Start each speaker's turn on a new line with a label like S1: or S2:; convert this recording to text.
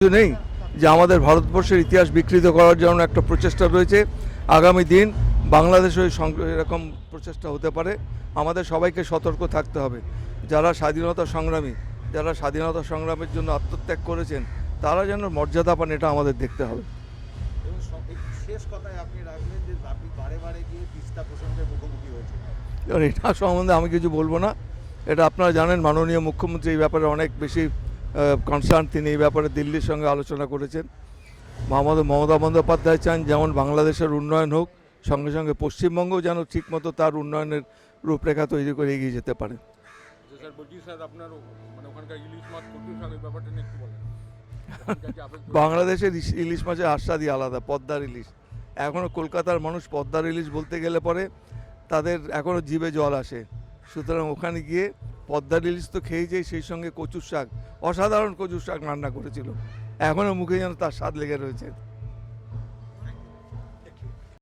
S1: কিছু নেই যে আমাদের ভারতবর্ষের ইতিহাস বিকৃত করার জন্য একটা প্রচেষ্টা রয়েছে। আগামী দিন বাংলাদেশে এরকম প্রচেষ্টা হতে পারে। আমাদের সবাইকে সতর্ক থাকতে হবে। যারা স্বাধীনতা সংগ্রামী, যারা স্বাধীনতা সংগ্রামের জন্য আত্মত্যাগ করেছেন, তারা যেন মর্যাদা পান, এটা আমাদের দেখতে হবে।
S2: এবং শেষ কথায় আপনি রাখলেন যে আপনি বারে বারে গিয়ে তিস্তা প্রসঙ্গের মুখোমুখি হয়েছে।
S1: এবার এটা সম্বন্ধে আমি কিছু বলবো না। এটা আপনারা জানেন, মাননীয় মুখ্যমন্ত্রী এই ব্যাপারে অনেক বেশি কনসার্ন। তিনি এই ব্যাপারে দিল্লির সঙ্গে আলোচনা করেছেন। মমতা বন্দ্যোপাধ্যায় চান যেমন বাংলাদেশের উন্নয়ন হোক, সঙ্গে সঙ্গে পশ্চিমবঙ্গও যেন ঠিকমতো তার উন্নয়নের রূপরেখা তৈরি করে এগিয়ে যেতে পারে।
S3: স্যার বলছি, স্যার আপনার মানে ওখানকার ইলিশ মাছ কচুর শাক এই ব্যাপারটা নিয়ে একটু বলেন।
S1: বাংলাদেশের ইলিশ মাছের আস্বাদই আলাদা, পদ্মার ইলিশ। এখনও কলকাতার মানুষ পদ্মার ইলিশ বলতে গেলে পরে তাদের এখনও জিভে জল আসে। সুতরাং ওখানে গিয়ে পদ্মার ইলিশ তো খেয়েছেই, সেই সঙ্গে কচুর শাক, অসাধারণ কচুর শাক রান্না করেছিল। এখনও মুখে যেন তার স্বাদ লেগে রয়েছে।